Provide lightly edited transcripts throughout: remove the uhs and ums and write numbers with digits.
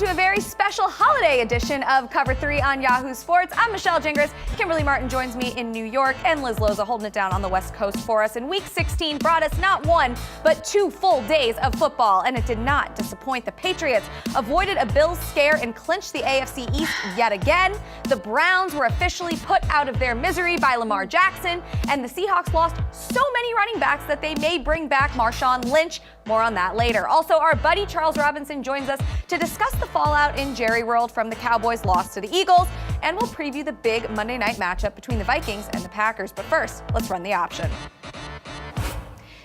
to a very special holiday edition of Cover 3 on Yahoo Sports. I'm Michelle Gingras. Kimberly Martin joins me in New York, and Liz Loza holding it down on the West Coast for us. And Week 16 brought us not one, but 2 full days of football, and it did not disappoint. The Patriots avoided a Bills scare and clinched the AFC East yet again. The Browns were officially put out of their misery by Lamar Jackson, and the Seahawks lost so many running backs that they may bring back Marshawn Lynch. More on that later. Also, our buddy Charles Robinson joins us to discuss the fallout in Jerry World from the Cowboys' loss to the Eagles, and we'll preview the big Monday night matchup between the Vikings and the Packers. But first, let's run the option.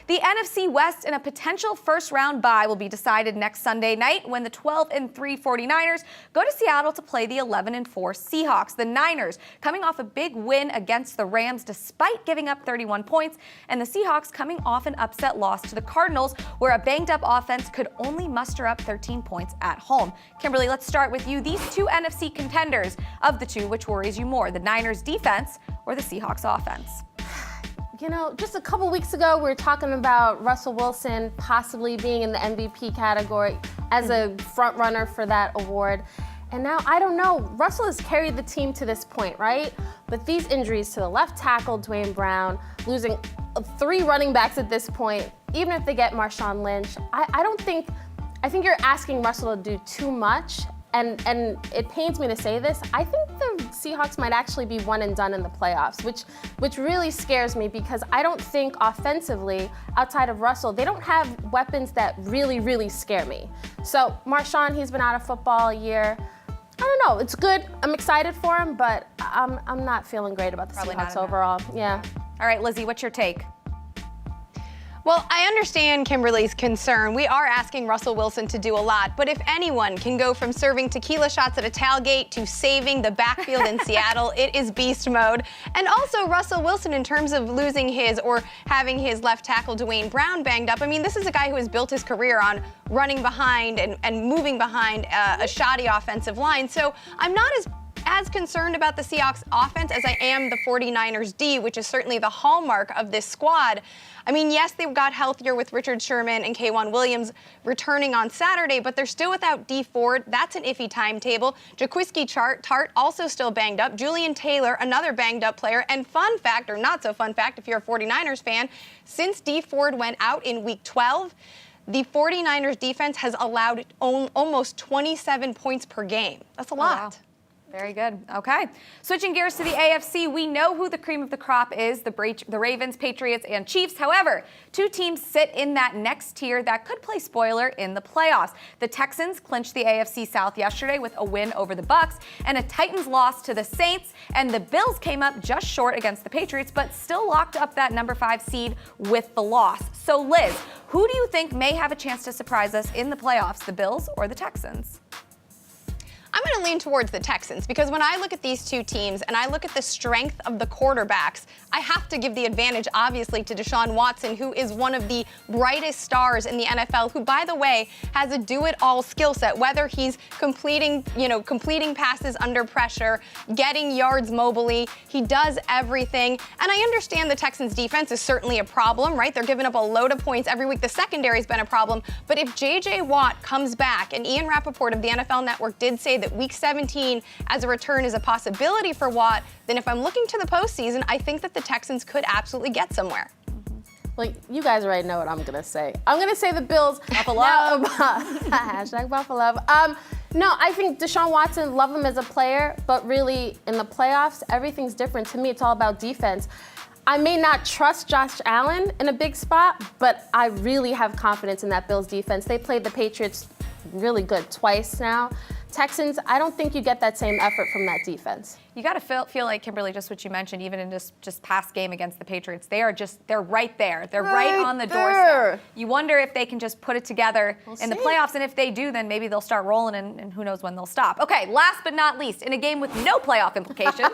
The NFC West and a potential first-round bye will be decided next Sunday night when the 12-3 49ers go to Seattle to play the 11-4 Seahawks. The Niners coming off a big win against the Rams despite giving up 31 points, and the Seahawks coming off an upset loss to the Cardinals where a banged-up offense could only muster up 13 points at home. Kimberly, let's start with you. These 2 NFC contenders, of the 2, which worries you more, the Niners defense or the Seahawks offense? You know, just a couple weeks ago, we were talking about Russell Wilson possibly being in the MVP category as a front runner for that award. And now, I don't know, Russell has carried the team to this point, right? But these injuries to the left tackle, Dwayne Brown, losing 3 running backs at this point, even if they get Marshawn Lynch, I think you're asking Russell to do too much. And it pains me to say this, I think the Seahawks might actually be one and done in the playoffs, which really scares me because I don't think offensively, outside of Russell, they don't have weapons that really, really scare me. So Marshawn, he's been out of football a year. I don't know, it's good. I'm excited for him, but I'm not feeling great about the Seahawks overall. Yeah. All right, Lizzie, what's your take? Well, I understand Kimberly's concern. We are asking Russell Wilson to do a lot, but if anyone can go from serving tequila shots at a tailgate to saving the backfield in Seattle, it is beast mode. And also Russell Wilson, in terms of losing his or having his left tackle Dwayne Brown banged up, I mean, this is a guy who has built his career on running behind and moving behind a shoddy offensive line. So I'm not as concerned about the Seahawks offense as I am the 49ers D, which is certainly the hallmark of this squad. I mean, yes, they got healthier with Richard Sherman and K'Wan Williams returning on Saturday, but they're still without D Ford. That's an iffy timetable. Jaquiski Tart also still banged up. Julian Taylor, another banged up player. And fun fact, or not so fun fact, if you're a 49ers fan, since D Ford went out in Week 12, the 49ers defense has allowed almost 27 points per game. That's a lot. Wow. Very good. Okay. Switching gears to the AFC, we know who the cream of the crop is, the Ravens, Patriots, and Chiefs. However, 2 teams sit in that next tier that could play spoiler in the playoffs. The Texans clinched the AFC South yesterday with a win over the Bucs, and a Titans loss to the Saints, and the Bills came up just short against the Patriots, but still locked up that number 5 seed with the loss. So, Liz, who do you think may have a chance to surprise us in the playoffs, the Bills or the Texans? I'm going to lean towards the Texans because when I look at these 2 teams and I look at the strength of the quarterbacks, I have to give the advantage, obviously, to Deshaun Watson, who is one of the brightest stars in the NFL, who, by the way, has a do-it-all skill set, whether he's completing passes under pressure, getting yards mobily. He does everything. And I understand the Texans' defense is certainly a problem, right? They're giving up a load of points every week. The secondary's been a problem. But if J.J. Watt comes back, and Ian Rappaport of the NFL Network did say that Week 17 as a return is a possibility for Watt, then if I'm looking to the postseason, I think that the Texans could absolutely get somewhere. Like, you guys already know what I'm going to say. I'm going to say the Bills. Buffalo. Hashtag Buffalo. No, I think Deshaun Watson, love him as a player, but really in the playoffs, everything's different. To me, it's all about defense. I may not trust Josh Allen in a big spot, but I really have confidence in that Bills defense. They played the Patriots really good twice now. Texans, I don't think you get that same effort from that defense. You got to feel like, Kimberly, just what you mentioned, even in just past game against the Patriots, they're right there. They're right on the doorstep. You wonder if they can just put it together in the playoffs, and if they do, then maybe they'll start rolling, and who knows when they'll stop. Okay, last but not least, in a game with no playoff implications,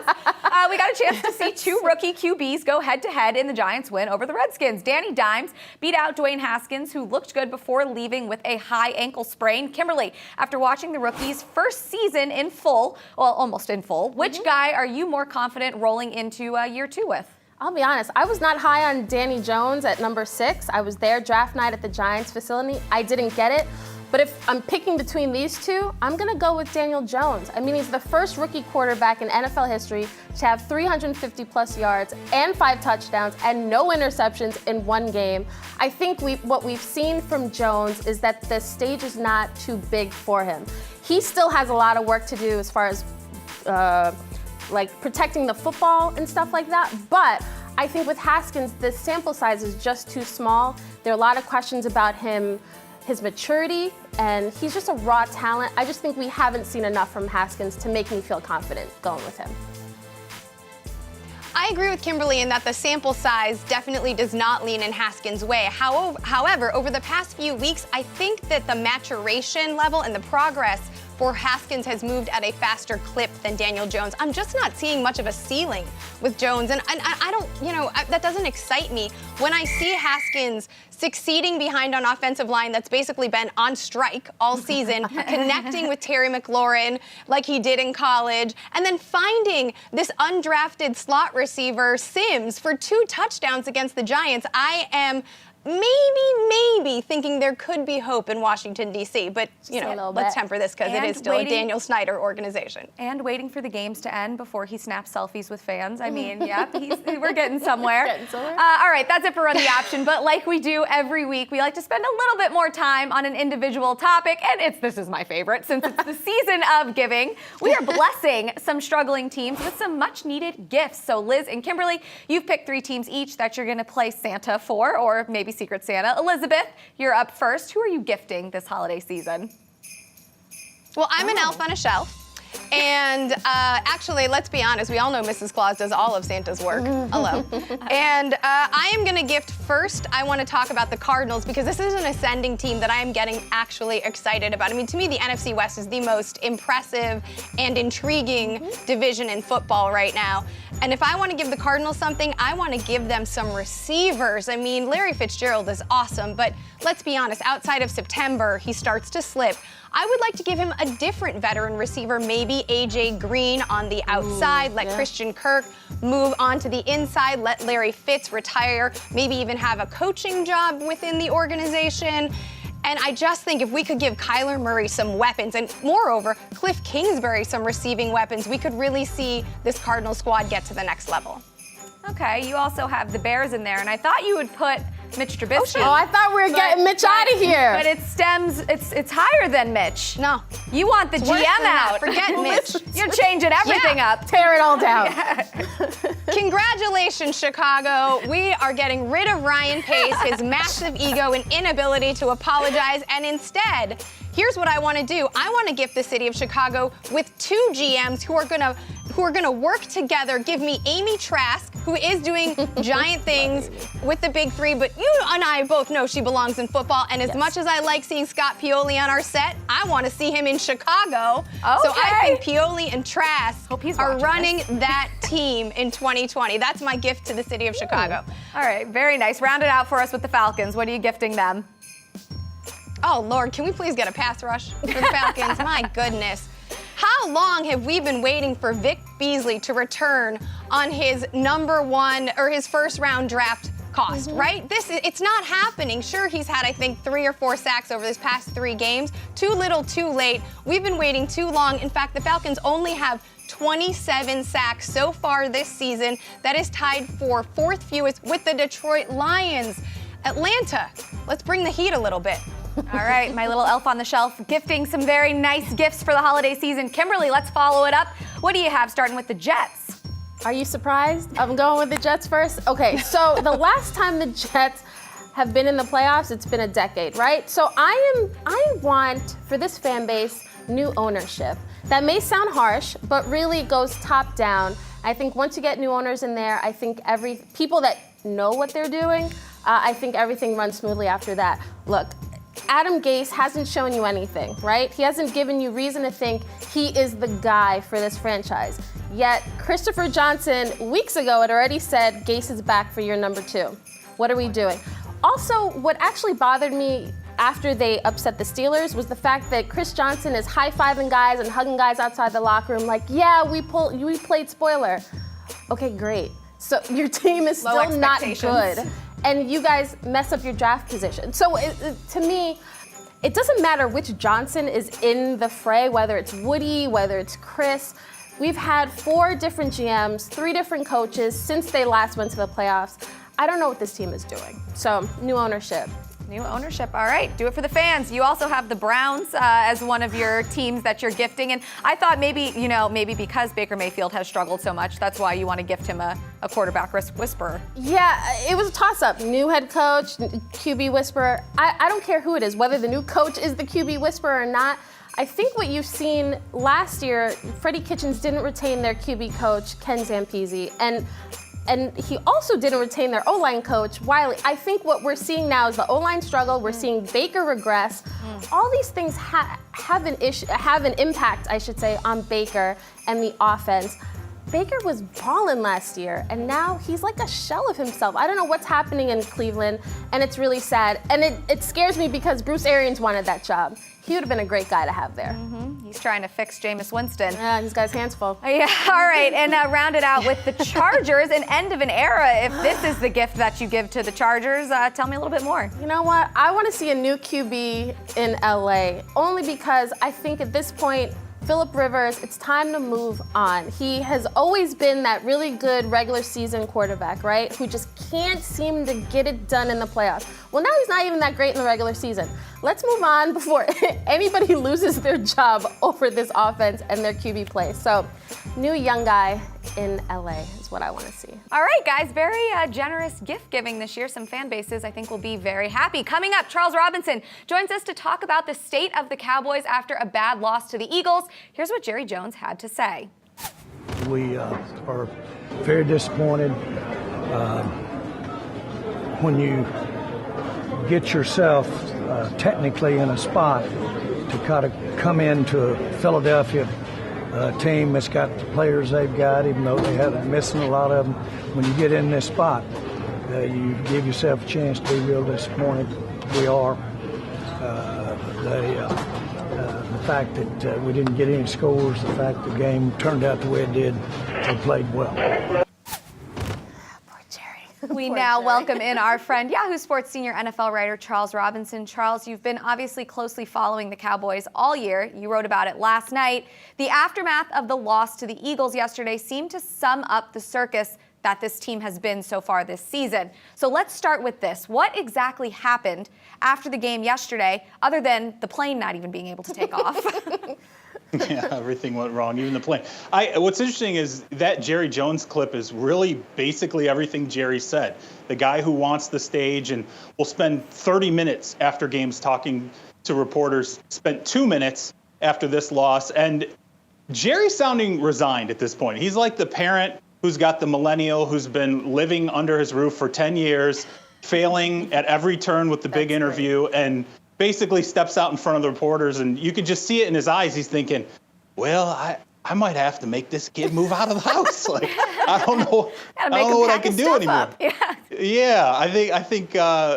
we got a chance to see 2 rookie QBs go head-to-head in the Giants' win over the Redskins. Danny Dimes beat out Dwayne Haskins, who looked good before leaving with a high ankle sprain. Kimberly, after watching the rookies' first season in full, well, almost in full, which guy are you more confident rolling into year 2 with? I'll be honest, I was not high on Danny Jones at number 6. I was there draft night at the Giants facility. I didn't get it. But if I'm picking between these two, I'm gonna go with Daniel Jones. I mean, he's the first rookie quarterback in NFL history to have 350 plus yards and 5 touchdowns and no interceptions in one game. I think what we've seen from Jones is that the stage is not too big for him. He still has a lot of work to do as far as like protecting the football and stuff like that. But I think with Haskins, the sample size is just too small. There are a lot of questions about him, his maturity, and he's just a raw talent. I just think we haven't seen enough from Haskins to make me feel confident going with him. I agree with Kimberly in that the sample size definitely does not lean in Haskins' way. However, over the past few weeks, I think that the maturation level and the progress for Haskins has moved at a faster clip than Daniel Jones. I'm just not seeing much of a ceiling with Jones, and I don't, that doesn't excite me. When I see Haskins succeeding behind an offensive line that's basically been on strike all season, connecting with Terry McLaurin like he did in college, and then finding this undrafted slot receiver, Sims, for 2 touchdowns against the Giants, I am maybe thinking there could be hope in Washington, D.C., but, let's temper this because it is still a Daniel Snyder organization. And waiting for the games to end before he snaps selfies with fans. I mean, we're getting somewhere. All right, that's it for Run the Option, but like we do every week, we like to spend a little bit more time on an individual topic, and this is my favorite, since it's the season of giving. We are blessing some struggling teams with some much-needed gifts. So Liz and Kimberly, you've picked 3 teams each that you're going to play Santa for, or maybe Secret Santa. Elizabeth, you're up first. Who are you gifting this holiday season? Well, I'm an elf on a shelf. And actually, let's be honest, we all know Mrs. Claus does all of Santa's work. Hello. And I am going to gift first. I want to talk about the Cardinals because this is an ascending team that I am getting actually excited about. I mean, to me, the NFC West is the most impressive and intriguing division in football right now. And if I want to give the Cardinals something, I want to give them some receivers. I mean, Larry Fitzgerald is awesome, but let's be honest, outside of September, he starts to slip. I would like to give him a different veteran receiver, maybe A.J. Green on the outside, let Christian Kirk move on to the inside, let Larry Fitz retire, maybe even have a coaching job within the organization. And I just think if we could give Kyler Murray some weapons, and moreover, Cliff Kingsbury some receiving weapons, we could really see this Cardinal squad get to the next level. Okay, you also have the Bears in there, and I thought you would put Mitch Trubisky. Oh, I thought we were getting Mitch out of here. But it's higher than Mitch. No. You want the GM out. Forget Mitch. You're changing everything up. Tear it all down. Congratulations, Chicago. We are getting rid of Ryan Pace, his massive ego and inability to apologize, and instead, here's what I want to do. I want to gift the city of Chicago with 2 GMs who are gonna work together. Give me Amy Trask, who is doing giant things with the Big 3, but you and I both know she belongs in football. And as much as I like seeing Scott Pioli on our set, I want to see him in Chicago. Okay. So I think Pioli and Trask are running this. that team in 2020. That's my gift to the city of Chicago. All right, very nice. Round it out for us with the Falcons. What are you gifting them? Oh, Lord, can we please get a pass rush for the Falcons? My goodness. How long have we been waiting for Vic Beasley to return on his his first round draft cost, right? It's not happening. Sure, he's had, I think, 3 or 4 sacks over his past 3 games. Too little, too late. We've been waiting too long. In fact, the Falcons only have 27 sacks so far this season. That is tied for 4th fewest with the Detroit Lions. Atlanta, let's bring the heat a little bit. All right, my little elf on the shelf, gifting some very nice gifts for the holiday season. Kimberly, let's follow it up. What do you have, starting with the Jets? Are you surprised? I'm going with the Jets first. Okay, so the last time the Jets have been in the playoffs, it's been a decade, right? So I want, for this fan base, new ownership. That may sound harsh, but really it goes top down. I think once you get new owners in there, I think people that know what they're doing, I think everything runs smoothly after that. Look, Adam Gase hasn't shown you anything, right? He hasn't given you reason to think he is the guy for this franchise. Yet, Christopher Johnson, weeks ago, had already said Gase is back for year number 2. What are we doing? Also, what actually bothered me after they upset the Steelers was the fact that Chris Johnson is high-fiving guys and hugging guys outside the locker room like, yeah, we played spoiler. Okay, great. So your team is still not good. And you guys mess up your draft position. So to me, it doesn't matter which Johnson is in the fray, whether it's Woody, whether it's Chris. We've had 4 different GMs, 3 different coaches since they last went to the playoffs. I don't know what this team is doing. So, new ownership. New ownership. All right, do it for the fans. You also have the Browns as one of your teams that you're gifting. And I thought maybe because Baker Mayfield has struggled so much, that's why you want to gift him a quarterback whisperer. Yeah, it was a toss-up. New head coach, QB whisperer. I don't care who it is, whether the new coach is the QB whisperer or not. I think what you've seen last year, Freddie Kitchens didn't retain their QB coach, Ken Zampese, and he also didn't retain their O-line coach, Wiley. I think what we're seeing now is the O-line struggle. We're seeing Baker regress. All these things have an impact, I should say, on Baker and the offense. Baker was balling last year, and now he's like a shell of himself. I don't know what's happening in Cleveland, and it's really sad. And it scares me because Bruce Arians wanted that job. He would have been a great guy to have there. He's trying to fix Jameis Winston. Yeah, he's got his hands full. Yeah, all right, and round it out with the Chargers, an end of an era. If this is the gift that you give to the Chargers, tell me a little bit more. You know what? I want to see a new QB in LA, only because I think at this point, Phillip Rivers, it's time to move on. He has always been that really good regular season quarterback, right? Who just can't seem to get it done in the playoffs. Well, now he's not even that great in the regular season. Let's move on before anybody loses their job over this offense and their QB play. So, new young guy in LA is what I want to see. All right, guys, very generous gift giving this year. Some fan bases, I think, will be very happy. Coming up, Charles Robinson joins us to talk about the state of the Cowboys after a bad loss to the Eagles. Here's what Jerry Jones had to say. We are very disappointed when you get yourself technically in a spot to kind of come into a Philadelphia team that's got the players they've got, even though they have missing a lot of them. When you get in this spot, you give yourself a chance to be real disappointed. We are. The fact that we didn't get any scores, the fact the game turned out the way it did, they played well. Poor Jerry. We Poor now Jerry. welcome in our friend, Yahoo Sports senior NFL writer Charles Robinson. Charles, you've been obviously closely following the Cowboys all year. You wrote about it last night. The aftermath of the loss to the Eagles yesterday seemed to sum up the circus that this team has been so far this season. So let's start with this. What exactly happened after the game yesterday, other than the plane not even being able to take off? Yeah, everything went wrong, even the plane. What's interesting is that Jerry Jones clip is really basically everything Jerry said. The guy who wants the stage and will spend 30 minutes after games talking to reporters, spent 2 minutes after this loss. And Jerry's sounding resigned at this point. He's like the parent who's got the millennial who's been living under his roof for 10 years, failing at every turn with the big interview, and basically steps out in front of the reporters, and you could just see it in his eyes. He's thinking, well, I might have to make this kid move out of the house. Like, I don't know what I can do anymore. Yeah, I think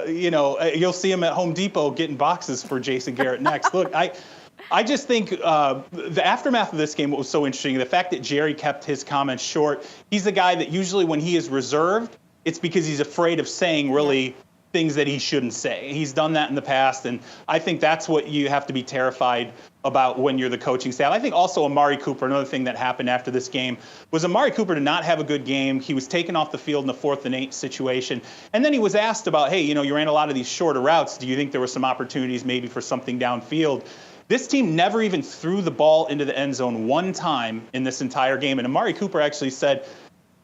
you'll see him at Home Depot getting boxes for Jason Garrett next. Look, I just think the aftermath of this game, what was so interesting, the fact that Jerry kept his comments short. He's the guy that usually when he is reserved, it's because he's afraid of saying really things that he shouldn't say. He's done that in the past, and I think that's what you have to be terrified about when you're the coaching staff. I think also Amari Cooper, another thing that happened after this game, was Amari Cooper did not have a good game. He was taken off the field in the 4th and 8 situation. And then he was asked about, hey, you ran a lot of these shorter routes. Do you think there were some opportunities maybe for something downfield? This team never even threw the ball into the end zone one time in this entire game. And Amari Cooper actually said,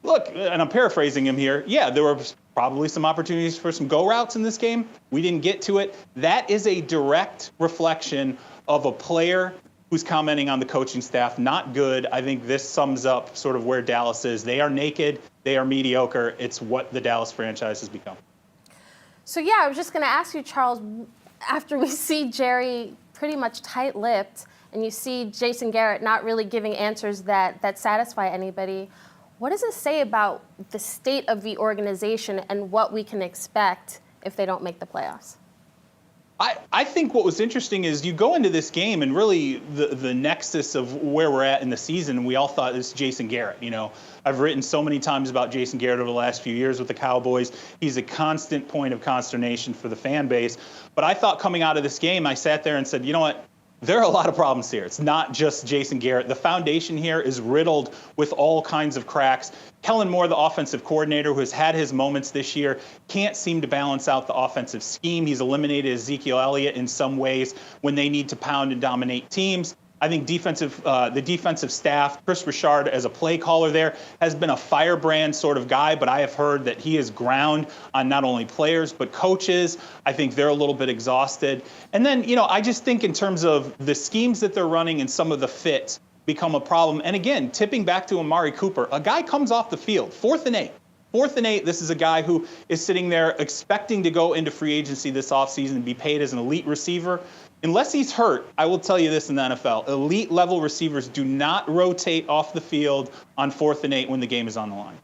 look, and I'm paraphrasing him here, yeah, there were probably some opportunities for some go routes in this game. We didn't get to it. That is a direct reflection of a player who's commenting on the coaching staff. Not good. I think this sums up sort of where Dallas is. They are naked. They are mediocre. It's what the Dallas franchise has become. So, yeah, I was just going to ask you, Charles, after we see Jerry pretty much tight-lipped and you see Jason Garrett not really giving answers that satisfy anybody, what does it say about the state of the organization and what we can expect if they don't make the playoffs? I think what was interesting is you go into this game and really the nexus of where we're at in the season, and we all thought this is Jason Garrett. I've written so many times about Jason Garrett over the last few years with the Cowboys. He's a constant point of consternation for the fan base. But I thought coming out of this game, I sat there and said, you know what? There are a lot of problems here. It's not just Jason Garrett. The foundation here is riddled with all kinds of cracks. Kellen Moore, the offensive coordinator, who has had his moments this year, can't seem to balance out the offensive scheme. He's eliminated Ezekiel Elliott in some ways when they need to pound and dominate teams. I think the defensive staff, Chris Richard as a play caller there, has been a firebrand sort of guy, but I have heard that he is ground on not only players but coaches. I think they're a little bit exhausted. And then, I just think in terms of the schemes that they're running and some of the fits become a problem. And again, tipping back to Amari Cooper, a guy comes off the field, 4th and 8. 4th and 8, this is a guy who is sitting there expecting to go into free agency this offseason and be paid as an elite receiver. Unless he's hurt, I will tell you this in the NFL, elite level receivers do not rotate off the field on 4th and 8 when the game is on the line.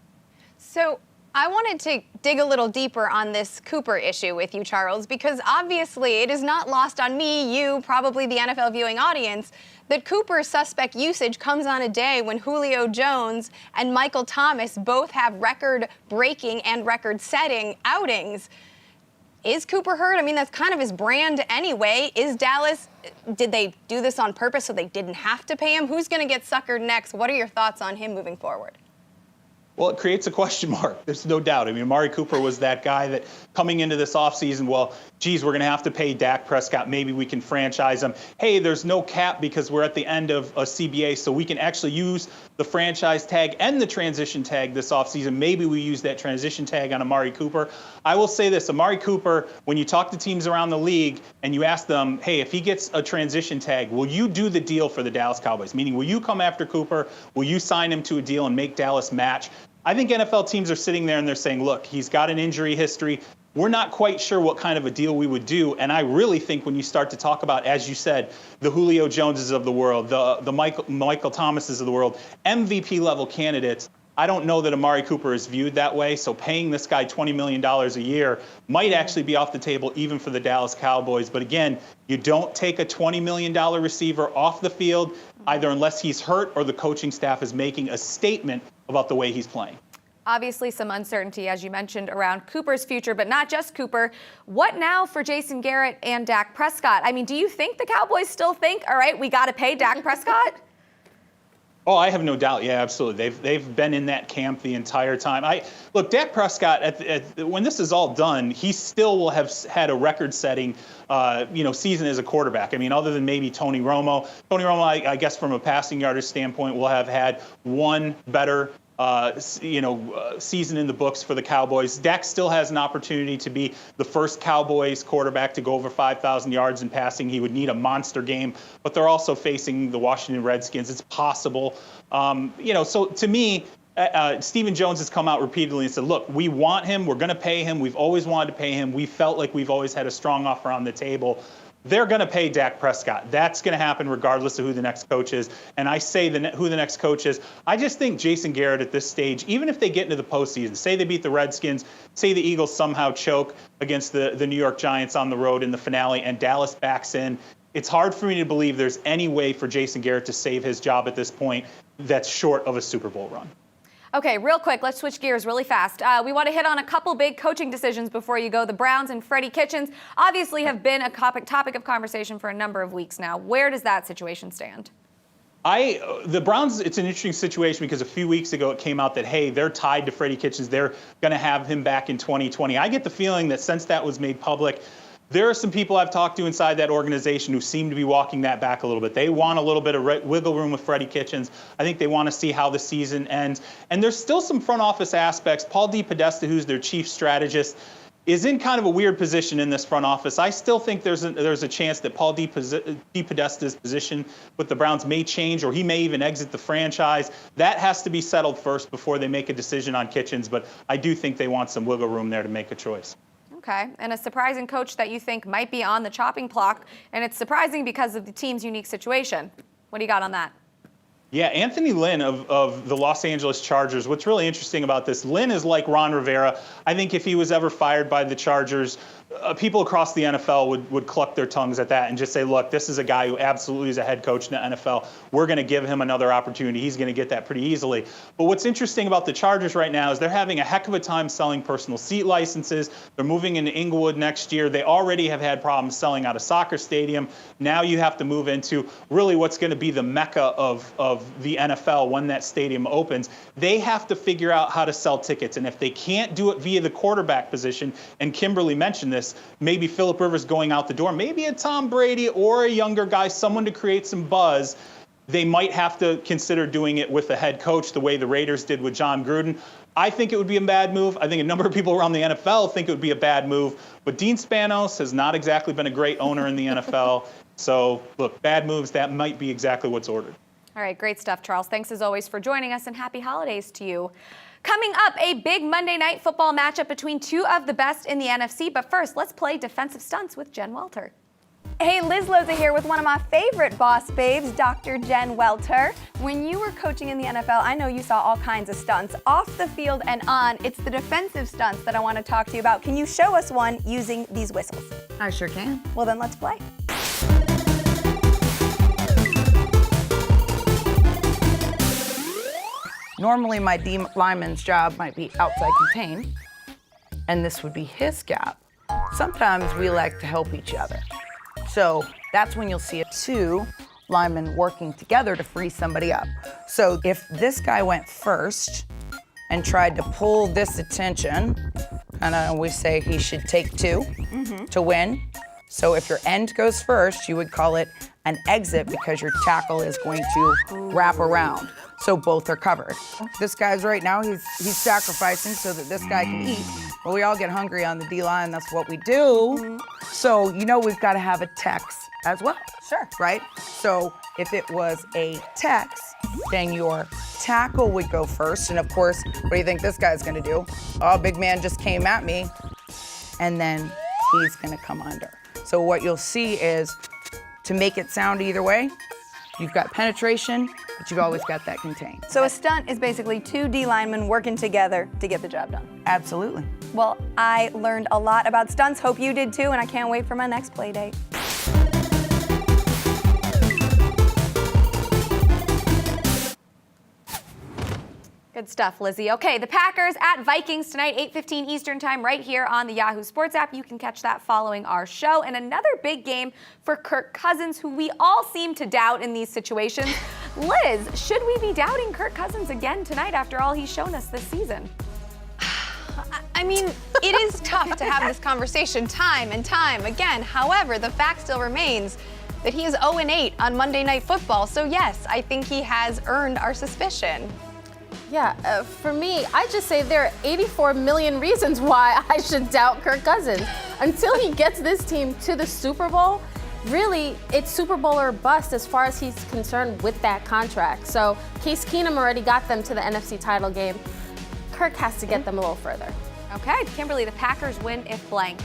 So I wanted to dig a little deeper on this Cooper issue with you, Charles, because obviously it is not lost on me, you, probably the NFL viewing audience, that Cooper's suspect usage comes on a day when Julio Jones and Michael Thomas both have record-breaking and record-setting outings. Is Cooper hurt? I mean, that's kind of his brand anyway. Is Dallas, did they do this on purpose so they didn't have to pay him? Who's going to get suckered next? What are your thoughts on him moving forward? Well, it creates a question mark. There's no doubt. I mean, Amari Cooper was that guy that coming into this offseason, well, geez, we're going to have to pay Dak Prescott. Maybe we can franchise him. Hey, there's no cap because we're at the end of a CBA, so we can actually use the franchise tag and the transition tag this offseason. Maybe we use that transition tag on Amari Cooper. I will say this, Amari Cooper, when you talk to teams around the league and you ask them, hey, if he gets a transition tag, will you do the deal for the Dallas Cowboys? Meaning, will you come after Cooper? Will you sign him to a deal and make Dallas match? I think NFL teams are sitting there and they're saying, look, he's got an injury history. We're not quite sure what kind of a deal we would do. And I really think when you start to talk about, as you said, the Julio Joneses of the world, the Michael Thomases of the world, MVP level candidates, I don't know that Amari Cooper is viewed that way. So paying this guy $20 million a year might actually be off the table even for the Dallas Cowboys. But again, you don't take a $20 million receiver off the field, either unless he's hurt or the coaching staff is making a statement about the way he's playing. Obviously some uncertainty, as you mentioned, around Cooper's future, but not just Cooper. What now for Jason Garrett and Dak Prescott? I mean, do you think the Cowboys still think, all right, we got to pay Dak Prescott? Oh, I have no doubt. Yeah, absolutely. They've been in that camp the entire time. Look, Dak Prescott, when this is all done, he still will have had a record-setting, season as a quarterback. I mean, other than maybe Tony Romo. Tony Romo, I guess, from a passing yardage standpoint, will have had one better season in the books for the Cowboys. Dak still has an opportunity to be the first Cowboys quarterback to go over 5,000 yards in passing. He would need a monster game, but they're also facing the Washington Redskins. It's possible. So to me, Stephen Jones has come out repeatedly and said, look, we want him. We're going to pay him. We've always wanted to pay him. We felt like we've always had a strong offer on the table. They're going to pay Dak Prescott. That's going to happen regardless of who the next coach is. And I say who the next coach is. I just think Jason Garrett at this stage, even if they get into the postseason, say they beat the Redskins, say the Eagles somehow choke against the New York Giants on the road in the finale, and Dallas backs in, it's hard for me to believe there's any way for Jason Garrett to save his job at this point that's short of a Super Bowl run. Okay, real quick, let's switch gears really fast. We want to hit on a couple big coaching decisions before you go. The Browns and Freddie Kitchens obviously have been a topic of conversation for a number of weeks now. Where does that situation stand? The Browns, it's an interesting situation because a few weeks ago it came out that, hey, they're tied to Freddie Kitchens. They're going to have him back in 2020. I get the feeling that since that was made public, there are some people I've talked to inside that organization who seem to be walking that back a little bit. They want a little bit of wiggle room with Freddie Kitchens. I think they want to see how the season ends. And there's still some front office aspects. Paul DePodesta, who's their chief strategist, is in kind of a weird position in this front office. I still think there's a chance that Paul DePodesta's position with the Browns may change, or he may even exit the franchise. That has to be settled first before they make a decision on Kitchens. But I do think they want some wiggle room there to make a choice. Okay, and a surprising coach that you think might be on the chopping block, and it's surprising because of the team's unique situation. What do you got on that? Yeah, Anthony Lynn of the Los Angeles Chargers. What's really interesting about this, Lynn is like Ron Rivera. I think if he was ever fired by the Chargers, people across the NFL would cluck their tongues at that and just say, look, this is a guy who absolutely is a head coach in the NFL. We're going to give him another opportunity. He's going to get that pretty easily. But what's interesting about the Chargers right now is they're having a heck of a time selling personal seat licenses. They're moving into Inglewood next year. They already have had problems selling out a soccer stadium. Now you have to move into really what's going to be the mecca of the NFL when that stadium opens. They have to figure out how to sell tickets. And if they can't do it via the quarterback position, and Kimberley mentioned this, maybe Phillip Rivers going out the door, maybe a Tom Brady or a younger guy, someone to create some buzz, they might have to consider doing it with a head coach the way the Raiders did with John Gruden. I think it would be a bad move. I think a number of people around the NFL think it would be a bad move. But Dean Spanos has not exactly been a great owner in the NFL. So, look, bad moves, that might be exactly what's ordered. All right, great stuff, Charles. Thanks as always for joining us, and happy holidays to you. Coming up, a big Monday Night Football matchup between two of the best in the NFC. But first, let's play Defensive Stunts with Jen Welter. Hey, Liz Loza here with one of my favorite boss babes, Dr. Jen Welter. When you were coaching in the NFL, I know you saw all kinds of stunts. Off the field and on, it's the defensive stunts that I want to talk to you about. Can you show us one using these whistles? I sure can. Well, then let's play. Normally, my D lineman's job might be outside contain, and this would be his gap. Sometimes we like to help each other. So that's when you'll see two linemen working together to free somebody up. So if this guy went first and tried to pull this attention, and we say he should take two to win. So if your end goes first, you would call it an exit because your tackle is going to wrap around. So both are covered. This guy's right now, he's sacrificing so that this guy can eat. Well, we all get hungry on the D-line, that's what we do. So you know we've got to have a text as well. Sure. Right? So if it was a text, then your tackle would go first. And of course, what do you think this guy's gonna do? Oh, big man just came at me. And then he's gonna come under. So what you'll see is, to make it sound either way, you've got penetration, but you've always got that contain. So a stunt is basically two D linemen working together to get the job done. Absolutely. Well, I learned a lot about stunts. Hope you did too, and I can't wait for my next play date. Good stuff, Lizzie. Okay, the Packers at Vikings tonight, 8:15 Eastern time, right here on the Yahoo Sports app. You can catch that following our show. And another big game for Kirk Cousins, who we all seem to doubt in these situations. Liz, should we be doubting Kirk Cousins again tonight after all he's shown us this season? I mean, it is tough to have this conversation time and time again. However, the fact still remains that he is 0-8 on Monday Night Football. So yes, I think he has earned our suspicion. Yeah, for me, I just say there are 84 million reasons why I should doubt Kirk Cousins. Until he gets this team to the Super Bowl, really, it's Super Bowl or bust as far as he's concerned with that contract. So Case Keenum already got them to the NFC title game. Kirk has to get them a little further. Okay, Kimberly, the Packers win if blank.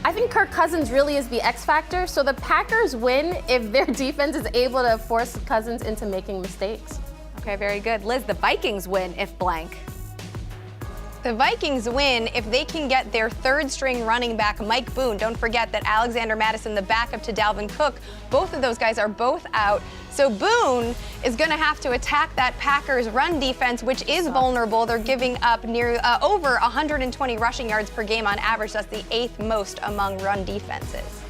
I think Kirk Cousins really is the X factor. So the Packers win if their defense is able to force Cousins into making mistakes. Okay, very good. Liz, the Vikings win if blank. The Vikings win if they can get their third string running back, Mike Boone. Don't forget that Alexander Mattison, the backup to Dalvin Cook, both of those guys are both out. So Boone is going to have to attack that Packers run defense, which is vulnerable. They're giving up over 120 rushing yards per game on average. That's the 8th most among run defenses.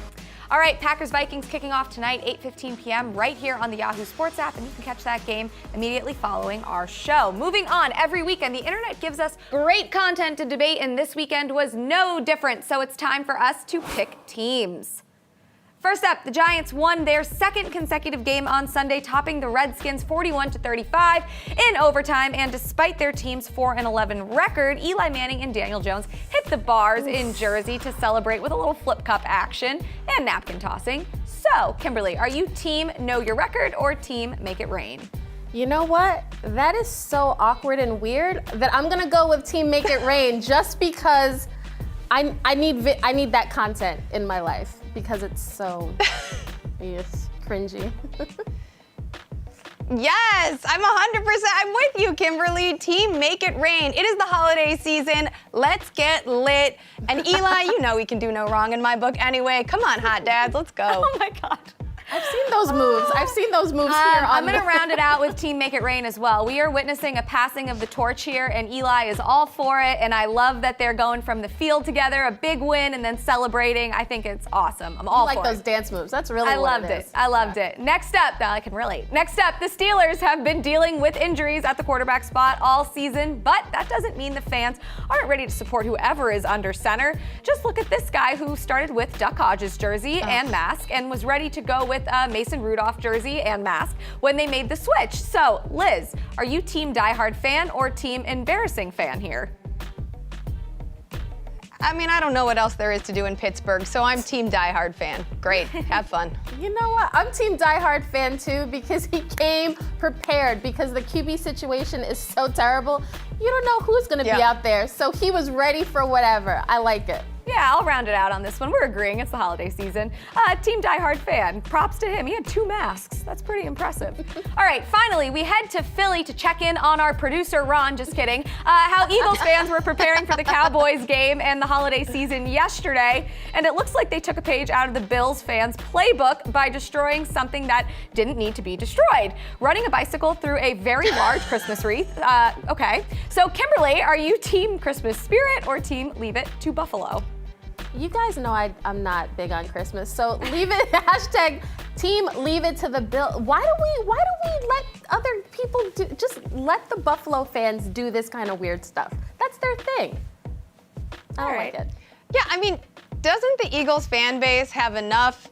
All right, Packers-Vikings kicking off tonight, 8:15 p.m. right here on the Yahoo Sports app, and you can catch that game immediately following our show. Moving on, every weekend, the internet gives us great content to debate, and this weekend was no different, so it's time for us to pick teams. First up, the Giants won their second consecutive game on Sunday, topping the Redskins 41-35 in overtime. And despite their team's 4-11 record, Eli Manning and Daniel Jones hit the bars in Jersey to celebrate with a little flip cup action and napkin tossing. So, Kimberly, are you team know your record or team make it rain? You know what? That is so awkward and weird that I'm gonna go with team make it rain just because I need that content in my life. Because it's so cringy. Yes, I'm 100%. I'm with you, Kimberly. Team Make It Rain. It is the holiday season. Let's get lit. And Eli, you know we can do no wrong in my book anyway. Come on, hot dads, let's go. Oh my God. I've seen those moves. I've seen those moves here. I'm going to round it out with Team Make It Rain as well. We are witnessing a passing of the torch here, and Eli is all for it. And I love that they're going from the field together, a big win, and then celebrating. I think it's awesome. I'm all for it. I like those dance moves. That's really I what loved it it. is. I loved it. Next up, now I can relate. Next up, the Steelers have been dealing with injuries at the quarterback spot all season, but that doesn't mean the fans aren't ready to support whoever is under center. Just look at this guy who started with Duck Hodges jersey and mask and was ready to go with Mason Rudolph jersey and mask when they made the switch. So, Liz, are you team diehard fan or team embarrassing fan here? I mean, I don't know what else there is to do in Pittsburgh, so I'm team diehard fan. Great, have fun. You know what? I'm team diehard fan too because he came prepared because the QB situation is so terrible. You don't know who's going to be out there, so he was ready for whatever. I like it. Yeah, I'll round it out on this one. We're agreeing. It's the holiday season. Team diehard fan. Props to him. He had 2 masks. That's pretty impressive. All right, finally, we head to Philly to check in on our producer, Ron, just kidding, how Eagles fans were preparing for the Cowboys game and the holiday season yesterday. And it looks like they took a page out of the Bills fans' playbook by destroying something that didn't need to be destroyed. Running a bicycle through a very large Christmas wreath. Okay. So, Kimberly, are you team Christmas spirit or team leave it to Buffalo? You guys know I'm not big on Christmas, so leave it. Hashtag team leave it to the Bill. Why do we let other people just let the Buffalo fans do this kind of weird stuff? That's their thing. I don't like it. Yeah, I mean, doesn't the Eagles fan base have enough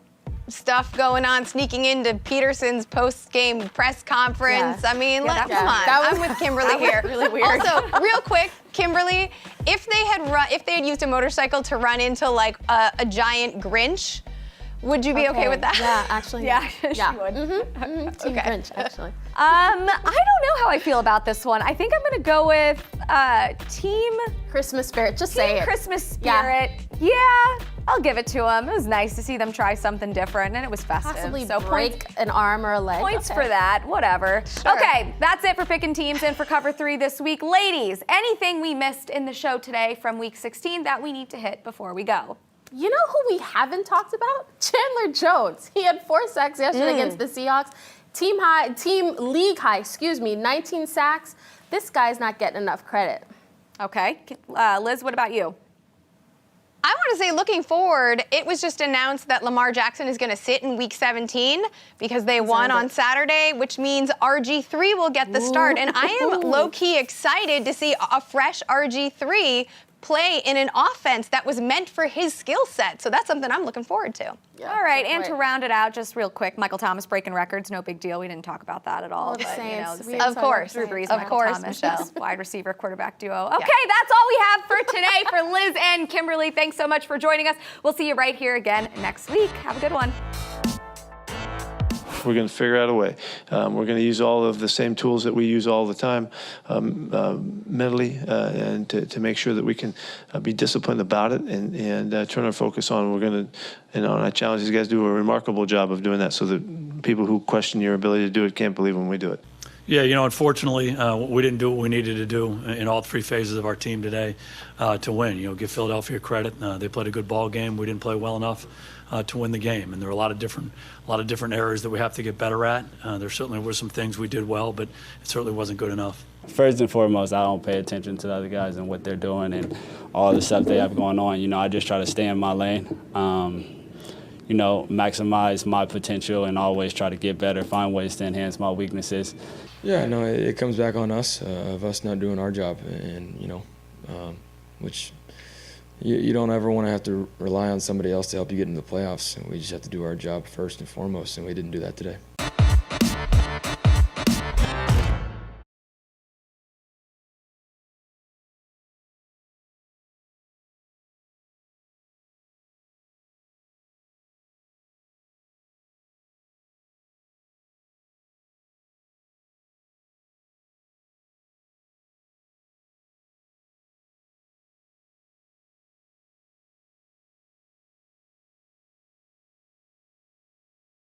stuff going on, sneaking into Peterson's post-game press conference? I mean, come on. I'm with Kimberly here. Really weird. Also, real quick, Kimberly, if they had used a motorcycle to run into like a giant Grinch, would you be okay with that? Yeah, actually. Yeah, she would. Team Grinch, actually. I don't know how I feel about this one. I think I'm going to go with team Christmas spirit. Just say it. Christmas spirit. Yeah, I'll give it to them. It was nice to see them try something different, and it was festive. Possibly so break an arm or a leg. Points for that, whatever. Sure. Okay, that's it for picking teams and for Cover 3 this week. Ladies, anything we missed in the show today from Week 16 that we need to hit before we go? You know who we haven't talked about? Chandler Jones. He had 4 sacks yesterday against the Seahawks. League high, 19 sacks. This guy's not getting enough credit. Okay, Liz, what about you? I want to say, looking forward, it was just announced that Lamar Jackson is going to sit in Week 17 because they won on Saturday, which means RG3 will get the start. And I am low-key excited to see a fresh RG3 play in an offense that was meant for his skill set. So that's something I'm looking forward to. Yeah, all right, and to round it out, just real quick, Michael Thomas breaking records, no big deal. We didn't talk about that at all. The Saints. Of course. Drew Brees, Of Michael course, Thomas, Michelle. just wide receiver, quarterback duo. Okay, that's all we have for today for Liz and Kimberly. Thanks so much for joining us. We'll see you right here again next week. Have a good one. We're going to figure out a way. We're going to use all of the same tools that we use all the time mentally and to make sure that we can be disciplined about it and turn our focus on. We're going to, and I challenge these guys to do a remarkable job of doing that so that people who question your ability to do it can't believe when we do it. Yeah, unfortunately, we didn't do what we needed to do in all 3 phases of our team today to win. Give Philadelphia credit. They played a good ball game. We didn't play well enough to win the game, and there were a lot of different areas that we have to get better at. There certainly were some things we did well, but it certainly wasn't good enough. First and foremost, I don't pay attention to the other guys and what they're doing and all the stuff they have going on. I just try to stay in my lane. Maximize my potential and always try to get better, find ways to enhance my weaknesses. Yeah, no, it comes back on us, of us not doing our job, and, which you don't ever want to have to rely on somebody else to help you get into the playoffs. And we just have to do our job first and foremost, and we didn't do that today.